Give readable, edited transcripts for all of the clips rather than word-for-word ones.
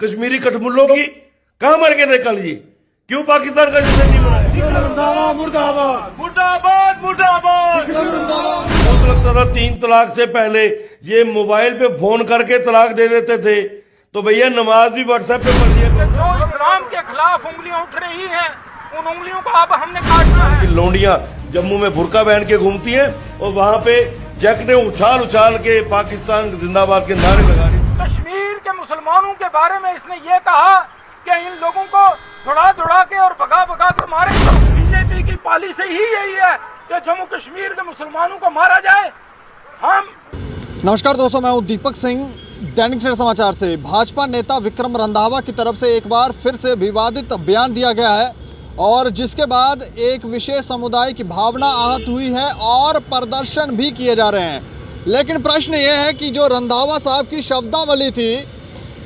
कश्मीरी कठमुल्लों की? कहां मर गए थे कल ये? क्यों पाकिस्तान का जश्न नहीं मनाया? मुर्दाबाद मुर्दाबाद मुर्दाबाद। मुझे लगता था 3 तलाक से पहले ये मोबाइल पे फोन करके तलाक दे देते थे, तो भैया नमाज भी व्हाट्सएप पे पढ़ लिया करो। जो इस्लाम के खिलाफ उंगलियां उठ रही हैं, उन उंगलियों को अब हमने काटना है। लोंडियां जम्मू में बुर्का पहन के घूमती हैं और वहां पे जैकटें उछाल उछाल के पाकिस्तान जिंदाबाद के नारे लगा रही। कश्मीर के मुसलमानों के बारे में इसने ये कहा कि इन लोगों को दौड़ा के और भगा के मारे। बीजेपी की पॉलिसी ही यही है कि जम्मू कश्मीर के मुसलमानों को मारा जाए। हम नमस्कार दोस्तों, मैं हूं दीपक सिंह, दैनिक सवेरा समाचार से। भाजपा नेता विक्रम रंधावा की तरफ से एक बार फिर से विवादित बयान दिया गया है और जिसके बाद एक विशेष समुदाय की भावना आहत हुई है और प्रदर्शन भी किए जा रहे हैं। लेकिन प्रश्न ये है कि जो रंधावा साहब की शब्दावली थी,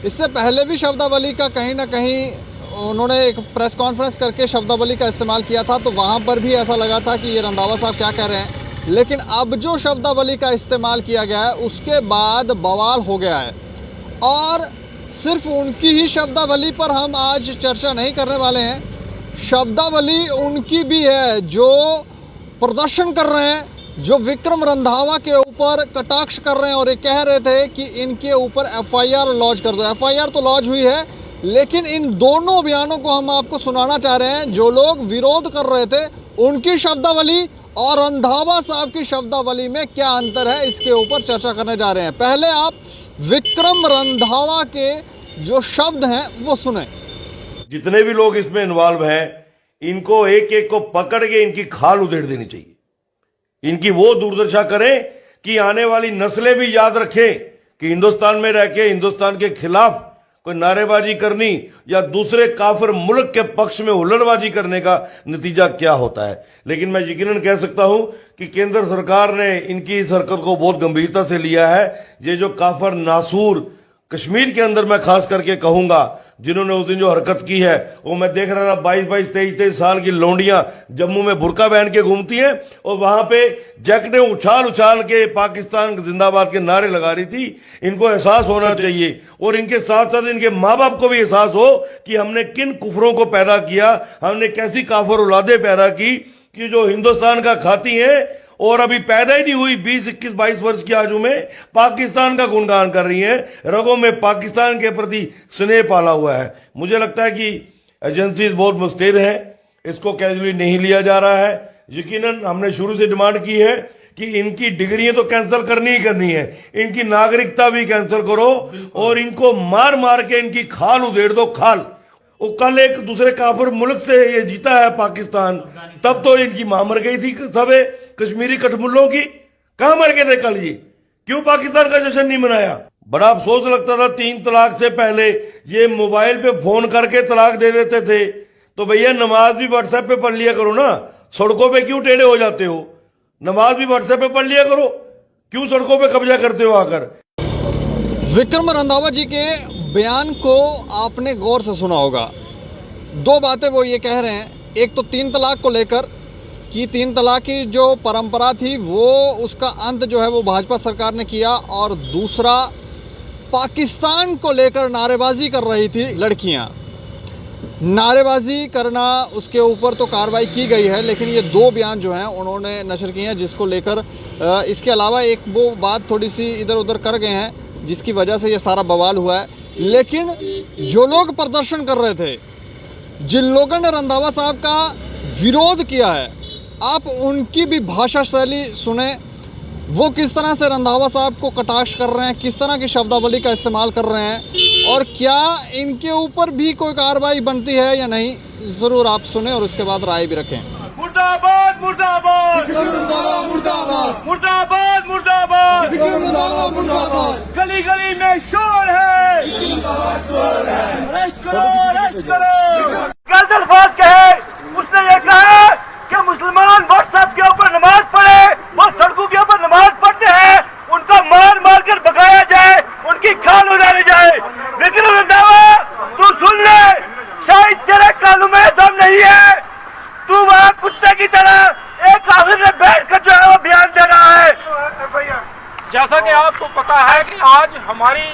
इससे पहले भी शब्दावली का कहीं ना कहीं उन्होंने एक प्रेस कॉन्फ्रेंस करके शब्दावली का इस्तेमाल किया था, तो वहाँ पर भी ऐसा लगा था कि ये रंधावा साहब क्या कह रहे हैं। लेकिन अब जो शब्दावली का इस्तेमाल किया गया है उसके बाद बवाल हो गया है और सिर्फ उनकी ही शब्दावली पर हम आज चर्चा नहीं करने वाले हैं। शब्दावली उनकी भी है जो प्रदर्शन कर रहे हैं, जो विक्रम रंधावा के ऊपर कटाक्ष कर रहे हैं और ये कह रहे थे कि इनके ऊपर एफआईआर लॉन्च कर दो। एफआईआर तो लॉन्च हुई है, लेकिन इन दोनों बयानों को हम आपको सुनाना चाह रहे हैं। जो लोग विरोध कर रहे थे उनकी शब्दावली और रंधावा साहब की शब्दावली में क्या अंतर है, इसके ऊपर चर्चा करने जा रहे हैं। पहले आप विक्रम रंधावा के जो शब्द हैं वो सुने। जितने भी लोग इसमें इन्वॉल्व हैं, इनको एक एक को पकड़ के इनकी खाल उधेड़ देनी चाहिए। इनकी वो दुर्दशा करें कि आने वाली नस्लें भी याद रखें कि हिंदुस्तान में रह के हिंदुस्तान के खिलाफ कोई नारेबाजी करनी या दूसरे काफिर मुल्क के पक्ष में हुल्लड़बाजी करने का नतीजा क्या होता है। लेकिन मैं यकीनन कह सकता हूं कि केंद्र सरकार ने इनकी इस हरकत को बहुत गंभीरता से लिया है। ये जो काफिर नासूर कश्मीर के अंदर मैं खास करके कहूंगा, जिन्होंने उस दिन जो हरकत की है, वो मैं देख रहा था 22-22, 23-23 साल की लोंडियां जम्मू में बुर्का पहन के घूमती हैं और वहां पे जैकटें उछाल के पाकिस्तान जिंदाबाद के नारे लगा रही थी। इनको एहसास होना चाहिए और इनके साथ साथ इनके माँ बाप को भी एहसास हो कि हमने किन कुफरों को पैदा किया, हमने कैसी काफिर औलादे पैदा की कि जो हिंदुस्तान का खाती है और अभी पैदा ही नहीं हुई 20, 21, 22 वर्ष की आयु में पाकिस्तान का गुणगान कर रही है। रगों में पाकिस्तान के प्रति स्नेह पाला हुआ है। मुझे लगता है कि एजेंसीज बहुत मुस्तैद हैं, इसको कैजुअली नहीं लिया जा रहा है। यकीनन हमने शुरू से डिमांड की है कि इनकी डिग्रियां तो कैंसिल करनी ही करनी है, इनकी नागरिकता भी कैंसिल करो और इनको मार के इनकी खाल उधेड़ दो, खाल। वो कल एक दूसरे काफिर मुल्क से ये जीता है पाकिस्तान, तब तो इनकी मां मर गई थी सबे कश्मीरी कठमुल्लों की। कहां मर गए थे कल ये? क्यों पाकिस्तान का जश्न नहीं मनाया? बड़ा अफसोस लगता था 3 तलाक से पहले ये मोबाइल पे फोन करके तलाक दे देते थे, तो भैया नमाज भी व्हाट्सएप पे पढ़ लिया करो ना। सड़कों पे क्यों टेढ़े हो जाते हो? नमाज भी व्हाट्सएप पे पढ़ लिया करो, क्यों सड़कों पे कब्जा करते हो आकर? विक्रम रंधावा जी के बयान को आपने गौर से सुना होगा। 2 बातें वो ये कह रहे हैं, एक तो 3 तलाक को लेकर कि 3 तलाक की जो परंपरा थी वो उसका अंत जो है वो भाजपा सरकार ने किया, और दूसरा पाकिस्तान को लेकर नारेबाजी कर रही थी लड़कियां। नारेबाजी करना, उसके ऊपर तो कार्रवाई की गई है, लेकिन ये 2 बयान जो हैं उन्होंने नशर किए हैं, जिसको लेकर इसके अलावा एक वो बात थोड़ी सी इधर उधर कर गए हैं जिसकी वजह से ये सारा बवाल हुआ है। लेकिन जो लोग प्रदर्शन कर रहे थे, जिन लोगों ने रंधावा साहब का विरोध किया है, आप उनकी भी भाषा शैली सुने। वो किस तरह से रंधावा साहब को कटाक्ष कर रहे हैं, किस तरह की शब्दावली का इस्तेमाल कर रहे हैं और क्या इनके ऊपर भी कोई कार्रवाई बनती है या नहीं, जरूर आप सुने और उसके बाद राय भी रखें। मुर्दाबाद मुर्दाबाद मुर्दाबाद मुर्दाबाद मुर्दाबाद मुर्दाबाद। गली गली में शोर है, अरेस्ट करो अरेस्ट करो। गलत अल्फाज कहे, उसने ये कहा कि मुसलमान व्हाट्सएप के ऊपर नमाज पढ़े, वो सड़कों के ऊपर नमाज पढ़ते हैं, उनको मार कर भगाया जाए, उनकी खाल उड़ाई जाए। विक्रम रंधावा, तू सुन ले, शायद तेरे कानों में दम नहीं है, तू वहाँ कुत्ते की तरह एक काफिर में बैठ कर जो है वो बयान दे रहा है। जैसा कि आपको पता है कि आज हमारी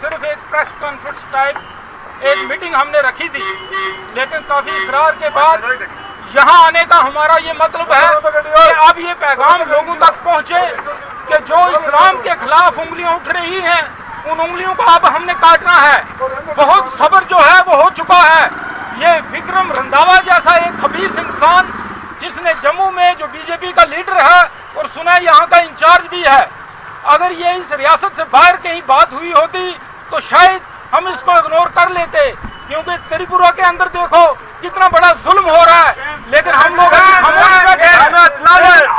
सिर्फ एक प्रेस कॉन्फ्रेंस टाइप एक मीटिंग हमने रखी थी, लेकिन काफ़ी इसरार के बाद यहाँ आने का हमारा ये मतलब है कि अब ये पैगाम लोगों तक पहुँचे कि जो इस्लाम के खिलाफ उंगलियाँ उठ रही हैं, उन उंगलियों को अब हमने काटना है। बहुत सब्र जो है वो हो चुका है। ये विक्रम रंधावा जैसा एक खबीस इंसान, जिसने जम्मू में जो बीजेपी का लीडर है और सुना यहाँ का इंचार्ज भी है, अगर ये इस रियासत से बाहर कहीं बात हुई होती तो शायद हम इसको इग्नोर कर लेते, क्योंकि त्रिपुरा के अंदर देखो कितना बड़ा जुल्म हो रहा है, लेकिन हम लोग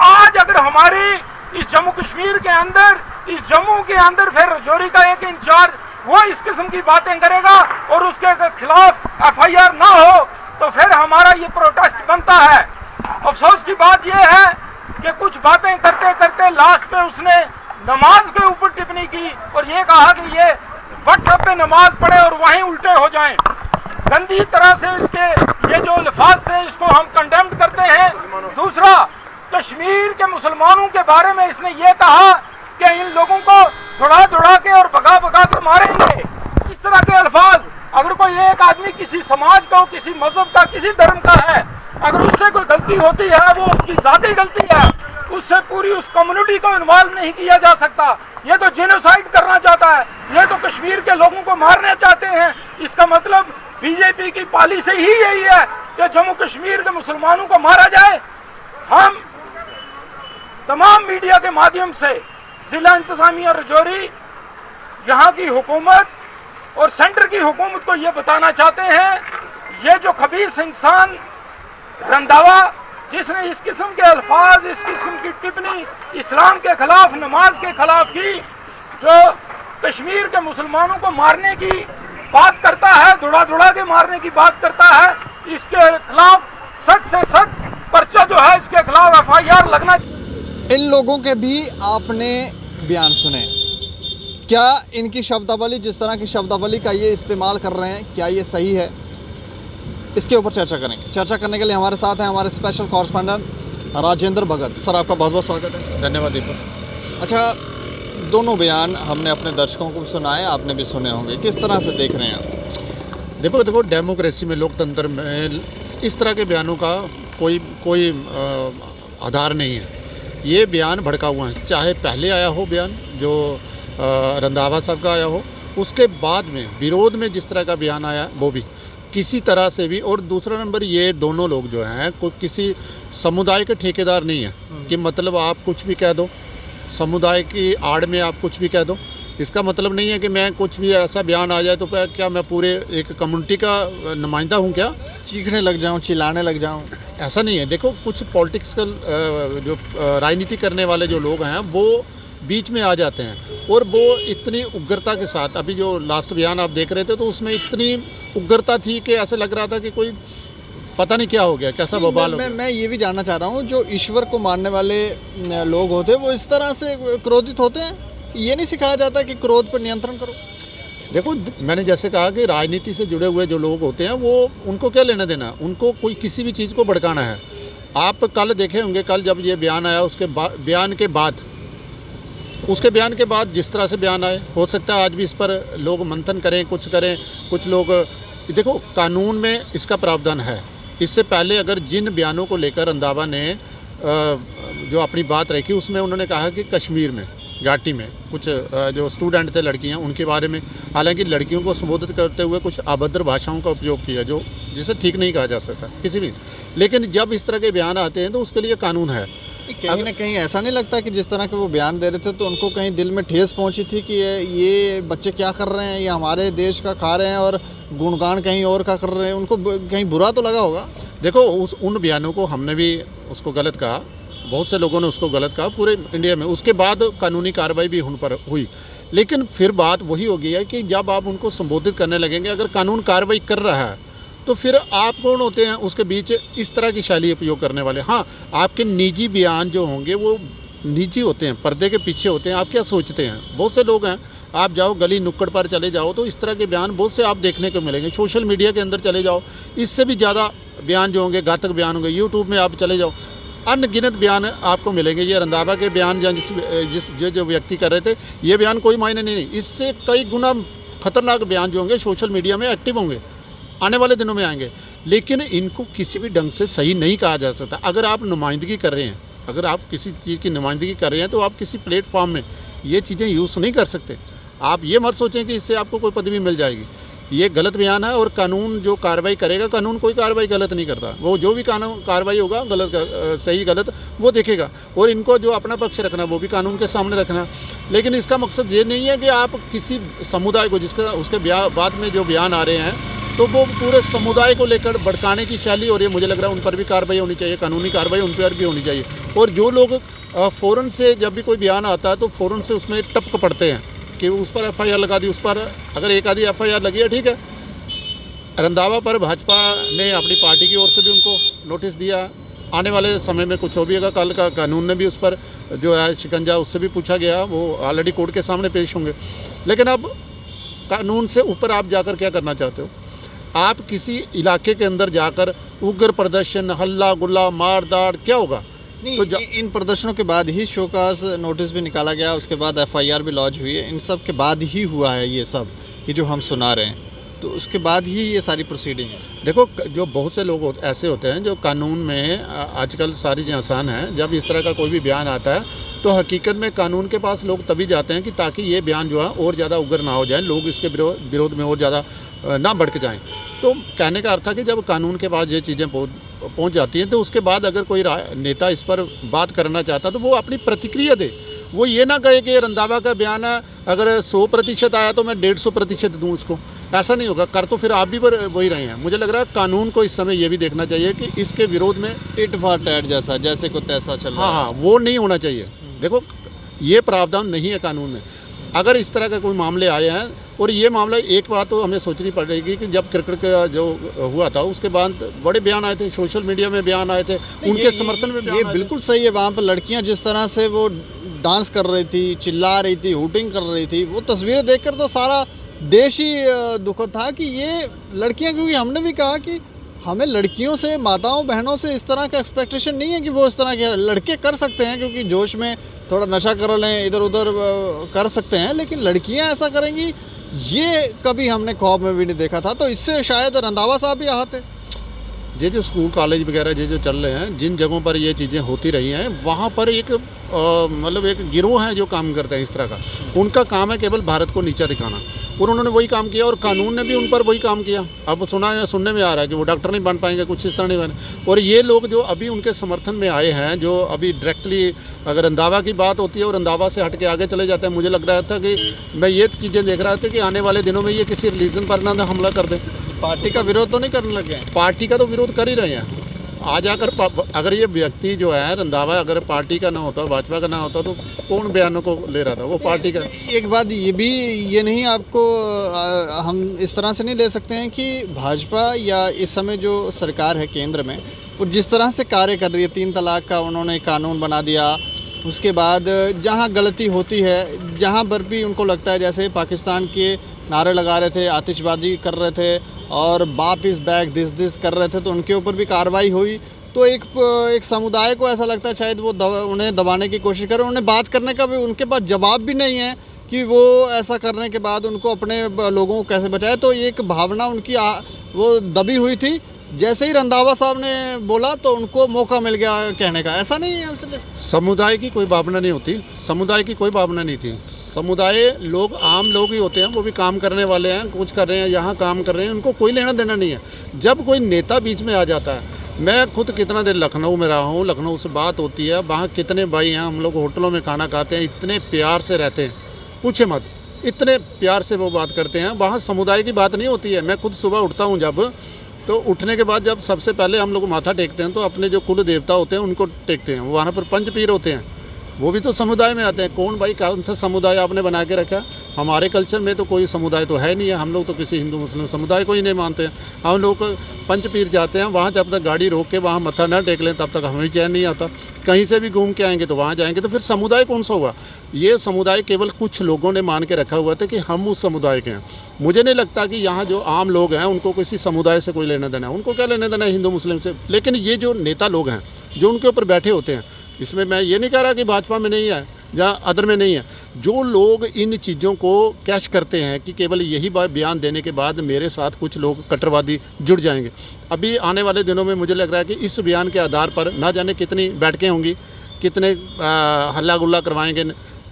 आज अगर हमारी इस जम्मू कश्मीर के अंदर, इस जम्मू के अंदर फिर रजौरी का एक इंचार्ज वो इस किस्म की बातें करेगा और उसके खिलाफ FIR ना हो, तो फिर हमारा ये प्रोटेस्ट बनता है। अफसोस की बात यह है कि कुछ बातें करते करते लास्ट पे उसने नमाज के ऊपर टिप्पणी की और ये कहा कि ये व्हाट्सएप पे नमाज पढ़े और वहीं उल्टे हो जाएं। गंदी तरह से इसके ये जो अल्फाज थे इसको हम कंडेम्ड करते हैं। दूसरा, कश्मीर के मुसलमानों के बारे में इसने ये कहा कि इन लोगों को दौड़ा दौड़ा के और भगा भगा कर मारेंगे। इस तरह के अल्फाज, अगर कोई एक आदमी किसी समाज का, किसी मजहब का, किसी धर्म का है, अगर उससे कोई गलती होती है वो उसकी ज़ाती गलती है, उससे पूरी उस कम्युनिटी को इन्वॉल्व नहीं किया जा सकता। ये तो जेनोसाइड करना चाहता है, ये तो कश्मीर के लोगों को मारना चाहते हैं। इसका मतलब बीजेपी की पॉलिसी ही यही है कि जम्मू कश्मीर के मुसलमानों को मारा जाए। हम तमाम मीडिया के माध्यम से जिला इंतजामिया रजौरी, यहाँ की हुकूमत और सेंटर की हुकूमत को ये बताना चाहते हैं, ये जो खबीस इंसान रंधावा, जिसने इस किस्म के अल्फाज, इस किस्म की टिप्पणी इस्लाम के खिलाफ, नमाज के खिलाफ की, जो कश्मीर के मुसलमानों को मारने की बात करता है, दौड़ा दौड़ा के मारने की बात करता है, इसके खिलाफ सख्त से सख्त पर्चा जो है इसके खिलाफ FIR लगना। इन लोगों के भी आपने बयान सुने, क्या इनकी शब्दावली, जिस तरह की शब्दावली का ये इस्तेमाल कर रहे हैं, क्या ये सही है? इसके ऊपर चर्चा करेंगे। चर्चा करने के लिए हमारे साथ हैं हमारे स्पेशल कॉरेस्पॉन्डेंट राजेंद्र भगत। सर, आपका बहुत बहुत स्वागत है। धन्यवाद दीपक। अच्छा, दोनों बयान हमने अपने दर्शकों को सुनाए, आपने भी सुने होंगे, किस तरह से देख रहे हैं आप? देखो डेमोक्रेसी में, लोकतंत्र में इस तरह के बयानों का कोई आधार नहीं है। ये बयान भड़का हुआ है, चाहे पहले आया हो बयान जो रंधावा साहब का आया हो, उसके बाद में विरोध में जिस तरह का बयान आया वो भी किसी तरह से भी। और दूसरा नंबर, ये दोनों लोग जो हैं कोई किसी समुदाय के ठेकेदार नहीं है कि मतलब आप कुछ भी कह दो, समुदाय की आड़ में आप कुछ भी कह दो। इसका मतलब नहीं है कि मैं कुछ भी ऐसा बयान आ जाए तो क्या मैं पूरे एक कम्युनिटी का नुमाइंदा हूँ, क्या चीखने लग जाऊँ, चिल्लाने लग जाऊँ? ऐसा नहीं है। देखो, कुछ पॉलिटिक्सल जो राजनीति करने वाले जो लोग हैं वो बीच में आ जाते हैं और वो इतनी उग्रता के साथ, अभी जो लास्ट बयान आप देख रहे थे तो उसमें इतनी उग्रता थी कि ऐसे लग रहा था कि कोई पता नहीं क्या हो गया, कैसा बवाल हो गया। मैं ये भी जानना चाह रहा हूँ, जो ईश्वर को मानने वाले लोग होते हैं वो इस तरह से क्रोधित होते हैं? ये नहीं सिखाया जाता कि क्रोध पर नियंत्रण करो? देखो, मैंने जैसे कहा कि राजनीति से जुड़े हुए जो लोग होते हैं वो, उनको क्या लेना देना, उनको कोई किसी भी चीज़ को भड़काना है। आप कल देखे होंगे, कल जब ये बयान आया उसके बयान के बाद जिस तरह से बयान आए, हो सकता है आज भी इस पर लोग मंथन करें, कुछ लोग। देखो, कानून में इसका प्रावधान है। इससे पहले अगर जिन बयानों को लेकर रंधावा ने जो अपनी बात रखी, उसमें उन्होंने कहा कि कश्मीर में, घाटी में कुछ जो स्टूडेंट थे, लड़कियां, उनके बारे में, हालांकि लड़कियों को संबोधित करते हुए कुछ अभद्र भाषाओं का उपयोग किया, जो जिसे ठीक नहीं कहा जा सकता किसी भी। लेकिन जब इस तरह के बयान आते हैं तो उसके लिए कानून है। कहीं ना कहीं ऐसा नहीं लगता कि जिस तरह के वो बयान दे रहे थे तो उनको कहीं दिल में ठेस पहुंची थी कि ये बच्चे क्या कर रहे हैं, ये हमारे देश का खा रहे हैं और गुणगान कहीं और का कर रहे हैं? उनको कहीं बुरा तो लगा होगा। देखो, उन बयानों को हमने भी उसको गलत कहा, बहुत से लोगों ने उसको गलत कहा पूरे इंडिया में। उसके बाद कानूनी कार्रवाई भी उन पर हुई, लेकिन फिर बात वही हो गई है कि जब आप उनको संबोधित करने लगेंगे, अगर कानून कार्रवाई कर रहा है तो फिर आप कौन होते हैं उसके बीच इस तरह की शैली उपयोग करने वाले? हाँ, आपके निजी बयान जो होंगे वो निजी होते हैं, पर्दे के पीछे होते हैं। आप क्या सोचते हैं? बहुत से लोग हैं, आप जाओ गली नुक्कड़ पर चले जाओ तो इस तरह के बयान बहुत से आप देखने को मिलेंगे। सोशल मीडिया के अंदर चले जाओ, इससे भी ज़्यादा बयान जो होंगे, घातक बयान होंगे। यूट्यूब में आप चले जाओ, अनगिनत बयान आपको मिलेंगे। ये रंधावा के बयान या जो व्यक्ति कर रहे थे, ये बयान कोई मायने नहीं, इससे कई गुना खतरनाक बयान जो होंगे सोशल मीडिया में एक्टिव होंगे, आने वाले दिनों में आएंगे, लेकिन इनको किसी भी ढंग से सही नहीं कहा जा सकता। अगर आप नुमाइंदगी कर रहे हैं, अगर आप किसी चीज़ की नुमाइंदगी कर रहे हैं तो आप किसी प्लेटफॉर्म में ये चीज़ें यूज़ नहीं कर सकते। आप ये मत सोचें कि इससे आपको कोई पदवी मिल जाएगी। ये गलत बयान है और कानून जो कार्रवाई करेगा, कानून कोई कार्रवाई गलत नहीं करता, वो जो भी कानून कार्रवाई होगा गलत सही गलत वो देखेगा, और इनको जो अपना पक्ष रखना वो भी कानून के सामने रखना। लेकिन इसका मकसद ये नहीं है कि आप किसी समुदाय को, जिसका उसके बाद में जो बयान आ रहे हैं तो वो पूरे समुदाय को लेकर भड़काने की शैली, और ये मुझे लग रहा है उन पर भी कार्रवाई होनी चाहिए, कानूनी कार्रवाई उन पर भी होनी चाहिए। और जो लोग फ़ौरन से जब भी कोई बयान आता है तो फ़ौरन से उसमें टपक पड़ते हैं कि उस पर एफआईआर लगा दी, उस पर अगर एक आधी एफआईआर लगी है ठीक है। रंधावा पर भाजपा ने अपनी पार्टी की ओर से भी उनको नोटिस दिया, आने वाले समय में कुछ हो भी होगा। कल का कानून ने भी उस पर जो है शिकंजा उससे भी पूछा गया, वो ऑलरेडी कोर्ट के सामने पेश होंगे। लेकिन अब कानून से ऊपर आप जाकर क्या करना चाहते हो? आप किसी इलाके के अंदर जाकर उग्र प्रदर्शन, हल्ला गुल्ला, मार दाड़ क्या होगा? तो इन प्रदर्शनों के बाद ही शोकास नोटिस भी निकाला गया, उसके बाद एफआईआर भी लॉन्च हुई है, इन सब के बाद ही हुआ है ये सब, ये जो हम सुना रहे हैं, तो उसके बाद ही ये सारी प्रोसीडिंग है। देखो, जो बहुत से लोग ऐसे होते हैं जो कानून में आजकल सारी चीज़ें आसान हैं, जब इस तरह का कोई भी बयान आता है तो हकीकत में कानून के पास लोग तभी जाते हैं कि ताकि ये बयान जो है और ज़्यादा उग्र ना हो जाए, लोग इसके विरोध में और ज़्यादा ना भड़क जाएं। तो कहने का अर्थ है कि जब कानून के पास ये चीज़ें पहुंच जाती हैं तो उसके बाद अगर कोई नेता इस पर बात करना चाहता है तो वो अपनी प्रतिक्रिया दे। वो ये ना कहे कि रंधावा का बयान है, अगर 100% आया तो मैं 150% दूँ उसको, ऐसा नहीं होगा। कर तो फिर आप भी वही रहे हैं। मुझे लग रहा है कानून को इस समय ये भी देखना चाहिए कि इसके विरोध में टिट फॉर टैट जैसा, जैसे को तैसा चल रहा है। हाँ, वो नहीं होना चाहिए। देखो, ये प्रावधान नहीं है कानून में। अगर इस तरह का कोई मामले आए हैं, और ये मामला, एक बात तो हमें सोचनी पड़ेगी कि जब क्रिकेट का जो हुआ था उसके बाद बड़े बयान आए थे, सोशल मीडिया में बयान आए थे, उनके समर्थन में बयान ये आए थे। बिल्कुल सही है। वहाँ पर लड़कियाँ जिस तरह से वो डांस कर रही थी, चिल्ला रही थी, हुटिंग कर रही थी, वो तस्वीरें देखकर तो सारा देश ही दुखद था कि ये लड़कियाँ, क्योंकि हमने भी कहा कि हमें लड़कियों से, माताओं बहनों से इस तरह का एक्सपेक्टेशन नहीं है कि वो इस तरह के, लड़के कर सकते हैं क्योंकि जोश में थोड़ा नशा कर लें, इधर उधर कर सकते हैं, लेकिन लड़कियां ऐसा करेंगी ये कभी हमने ख्वाब में भी नहीं देखा था। तो इससे शायद रंधावा साहब भी आहत है। ये जो स्कूल कॉलेज वगैरह जो चल रहे हैं, जिन जगहों पर ये चीज़ें होती रही हैं, वहाँ पर एक मतलब एक गिरोह है जो काम करते हैं इस तरह का। उनका काम है केवल भारत को नीचा दिखाना, और उन्होंने वही काम किया, और कानून ने भी उन पर वही काम किया। अब सुनने में आ रहा है कि वो डॉक्टर नहीं बन पाएंगे, कुछ इस तरह नहीं बने। और ये लोग जो अभी उनके समर्थन में आए हैं, जो अभी डायरेक्टली अगर रंधावा की बात होती है और रंधावा से हट के आगे चले जाते हैं, मुझे लग रहा था कि मैं ये चीज़ें देख रहा था कि आने वाले दिनों में ये किसी रिलीजन पर ना हमला कर दें। पार्टी का विरोध तो नहीं करने लगे हैं? पार्टी का तो विरोध कर ही रहे हैं। आज आकर अगर ये व्यक्ति जो है रंधावा, अगर पार्टी का ना होता, भाजपा का ना होता, तो कौन बयानों को ले रहा था? वो पार्टी का। एक बात ये भी, ये नहीं आपको हम इस तरह से नहीं ले सकते हैं कि भाजपा या इस समय जो सरकार है केंद्र में, वो जिस तरह से कार्य कर रही है, 3 तलाक का उन्होंने कानून बना दिया, उसके बाद जहाँ गलती होती है, जहाँ पर भी उनको लगता है, जैसे पाकिस्तान के नारे लगा रहे थे, आतिशबाजी कर रहे थे और बाप इज़ बैक, दिस कर रहे थे, तो उनके ऊपर भी कार्रवाई हुई। तो एक समुदाय को ऐसा लगता है शायद वो उन्हें दबाने की कोशिश करें। उन्हें बात करने का भी उनके पास जवाब भी नहीं है कि वो ऐसा करने के बाद उनको अपने लोगों को कैसे बचाए। तो एक भावना उनकी वो दबी हुई थी। जैसे ही रंधावा साहब ने बोला तो उनको मौका मिल गया कहने का। ऐसा नहीं है, समुदाय की कोई भावना नहीं होती, समुदाय की कोई भावना नहीं थी। समुदाय लोग आम लोग ही होते हैं, वो भी काम करने वाले हैं, कुछ कर रहे हैं, यहाँ काम कर रहे हैं, उनको कोई लेना देना नहीं है। जब कोई नेता बीच में आ जाता है, मैं खुद कितना देर लखनऊ में रहा हूँ, लखनऊ से बात होती है, वहाँ कितने भाई हैं, हम लोग होटलों में खाना खाते हैं, इतने प्यार से रहते हैं, पूछे मत, इतने प्यार से वो बात करते हैं। वहाँ समुदाय की बात नहीं होती है। मैं खुद सुबह उठता हूँ जब, तो उठने के बाद जब सबसे पहले हम लोग माथा टेकते हैं तो अपने जो कुल देवता होते हैं उनको टेकते हैं। वहाँ पर पंच पीर होते हैं, वो भी तो समुदाय में आते हैं। कौन भाई, कौन सा समुदाय आपने बना के रखा? हमारे कल्चर में तो कोई समुदाय तो है नहीं है। हम लोग तो किसी हिंदू मुस्लिम समुदाय को ही नहीं मानते हैं। हम लोग पंच पीर जाते हैं, वहाँ जब तक गाड़ी रोक के वहाँ मत्था ना टेक लें तब तक हमें चैन नहीं आता। कहीं से भी घूम के आएंगे तो वहाँ जाएंगे, तो फिर समुदाय कौन सा हुआ? ये समुदाय केवल कुछ लोगों ने मान के रखा हुआ था कि हम उस समुदाय के हैं। मुझे नहीं लगता कि यहाँ जो आम लोग हैं उनको किसी समुदाय से कोई लेना देना है। उनको क्या लेना देना है हिंदू मुस्लिम से? लेकिन ये जो नेता लोग हैं जो उनके ऊपर बैठे होते हैं, इसमें मैं ये नहीं कह रहा कि भाजपा में नहीं है या अदर में नहीं है, जो लोग इन चीज़ों को कैश करते हैं कि केवल यही बयान देने के बाद मेरे साथ कुछ लोग कट्टरवादी जुड़ जाएंगे, अभी आने वाले दिनों में मुझे लग रहा है कि इस बयान के आधार पर ना जाने कितनी बैठकें होंगी, कितने हल्ला गुल्ला करवाएंगे,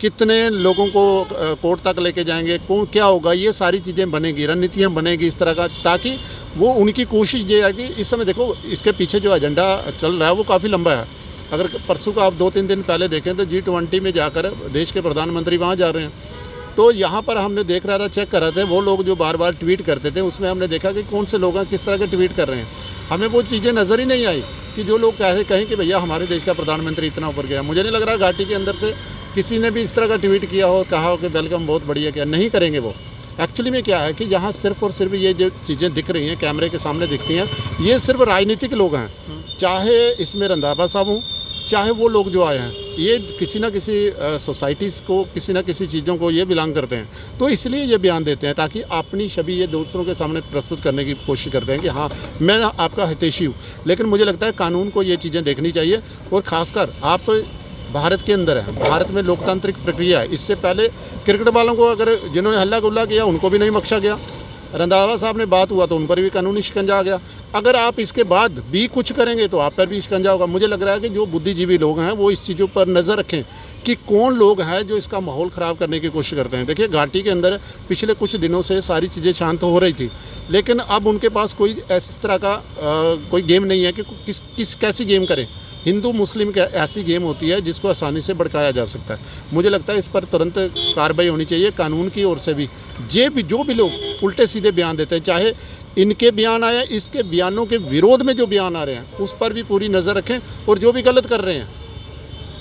कितने लोगों को कोर्ट तक लेके जाएंगे, कौन क्या होगा, ये सारी चीज़ें बनेगी, रणनीतियाँ बनेगी इस तरह का, ताकि वो उनकी कोशिश ये है कि इस समय देखो इसके पीछे जो एजेंडा चल रहा है वो काफ़ी लंबा है। अगर परसों का आप 2-3 दिन पहले देखें तो G20 में जाकर देश के प्रधानमंत्री वहाँ जा रहे हैं, तो यहाँ पर हमने देख रहा था, चेक कर रहे थे, वो लोग जो बार बार ट्वीट करते थे उसमें हमने देखा कि कौन से लोग हैं, किस तरह के ट्वीट कर रहे हैं। हमें वो चीज़ें नज़र ही नहीं आई कि जो लोग कहें कि भैया हमारे देश का प्रधानमंत्री इतना ऊपर गया। मुझे नहीं लग रहा घाटी के अंदर से किसी ने भी इस तरह का ट्वीट किया हो, कहा हो कि वेलकम बहुत बढ़िया, क्या नहीं करेंगे वो। एक्चुअली में क्या है कि यहाँ सिर्फ और सिर्फ ये जो चीज़ें दिख रही हैं, कैमरे के सामने दिखती हैं, ये सिर्फ राजनीतिक लोग हैं, चाहे इसमें रंधावा साहब हों, चाहे वो लोग जो आए हैं, ये किसी ना किसी सोसाइटीज़ को, किसी ना किसी चीज़ों को ये बिलोंग करते हैं, तो इसलिए ये बयान देते हैं ताकि अपनी छवि ये दूसरों के सामने प्रस्तुत करने की कोशिश करते हैं कि हाँ मैं आपका हितैषी हूँ। लेकिन मुझे लगता है कानून को ये चीज़ें देखनी चाहिए, और ख़ासकर आप भारत के अंदर है, भारत में लोकतांत्रिक प्रक्रिया है। इससे पहले क्रिकेट वालों को अगर जिन्होंने हल्ला गुल्ला किया उनको भी नहीं बख्शा गया, रंधावा साहब ने बात हुआ तो उन पर भी कानूनी शिकंजा आ गया। अगर आप इसके बाद भी कुछ करेंगे तो आप पर भी शिकंजा होगा। मुझे लग रहा है कि जो बुद्धिजीवी लोग हैं वो इस चीज़ों पर नज़र रखें कि कौन लोग हैं जो इसका माहौल ख़राब करने की कोशिश करते हैं। देखिए घाटी के अंदर पिछले कुछ दिनों से सारी चीज़ें शांत हो रही थी, लेकिन अब उनके पास कोई इस तरह का कोई गेम नहीं है कि कैसी गेम करें। हिंदू मुस्लिम का ऐसी गेम होती है जिसको आसानी से भड़काया जा सकता है। मुझे लगता है इस पर तुरंत कार्रवाई होनी चाहिए कानून की ओर से भी। जो भी लोग उल्टे सीधे बयान देते हैं, चाहे इनके बयान आए, इसके बयानों के विरोध में जो बयान आ रहे हैं उस पर भी पूरी नज़र रखें, और जो भी गलत कर रहे हैं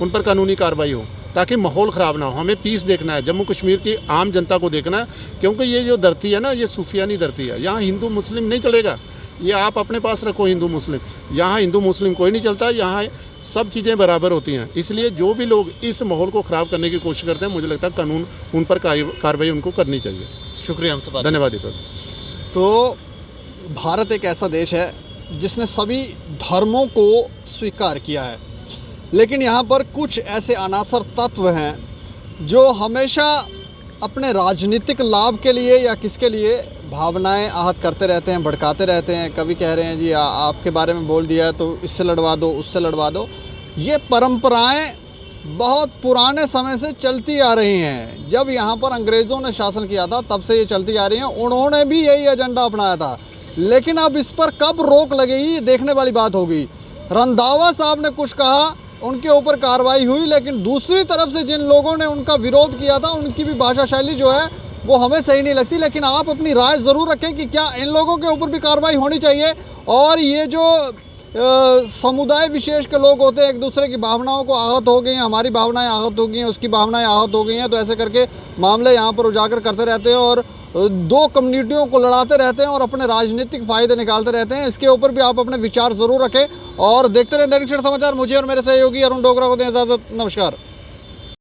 उन पर कानूनी कार्रवाई हो, ताकि माहौल ख़राब ना हो। हमें पीस देखना है, जम्मू कश्मीर की आम जनता को देखना है, क्योंकि ये जो धरती है ना, ये सूफियानी धरती है। यहाँ हिंदू मुस्लिम नहीं चलेगा, ये आप अपने पास रखो हिंदू मुस्लिम। यहाँ हिंदू मुस्लिम कोई नहीं चलता, यहाँ सब चीज़ें बराबर होती हैं। इसलिए जो भी लोग इस माहौल को ख़राब करने की कोशिश करते हैं, मुझे लगता है कानून उन पर कार्रवाई उनको करनी चाहिए। शुक्रिया हमसे बात। धन्यवाद दीपक। तो भारत एक ऐसा देश है जिसने सभी धर्मों को स्वीकार किया है, लेकिन यहाँ पर कुछ ऐसे अनासर तत्व हैं जो हमेशा अपने राजनीतिक लाभ के लिए या किसके लिए भावनाएं आहत करते रहते हैं, भड़काते रहते हैं। कभी कह रहे हैं जी आपके बारे में बोल दिया है तो इससे लड़वा दो, उससे लड़वा दो। ये परंपराएं बहुत पुराने समय से चलती आ रही हैं। जब यहाँ पर अंग्रेज़ों ने शासन किया था तब से ये चलती आ रही हैं। उन्होंने भी यही एजेंडा अपनाया था, लेकिन अब इस पर कब रोक लगेगी देखने वाली बात होगी। रंधावा साहब ने कुछ कहा, उनके ऊपर कार्रवाई हुई, लेकिन दूसरी तरफ से जिन लोगों ने उनका विरोध किया था उनकी भी भाषा शैली जो है वो हमें सही नहीं लगती। लेकिन आप अपनी राय ज़रूर रखें कि क्या इन लोगों के ऊपर भी कार्रवाई होनी चाहिए। और ये जो समुदाय विशेष के लोग होते हैं, एक दूसरे की भावनाओं को आहत हो गई हैं, हमारी भावनाएं आहत हो गई हैं, उसकी भावनाएं आहत हो गई हैं, तो ऐसे करके मामले यहाँ पर उजागर करते रहते हैं और दो कम्युनिटियों को लड़ाते रहते हैं और अपने राजनीतिक फ़ायदे निकालते रहते हैं। इसके ऊपर भी आप अपने विचार ज़रूर रखें और देखते रहें दैनिक सवेरा समाचार। मुझे और मेरे सहयोगी अरुण डोगरा को दें इजाज़त। नमस्कार।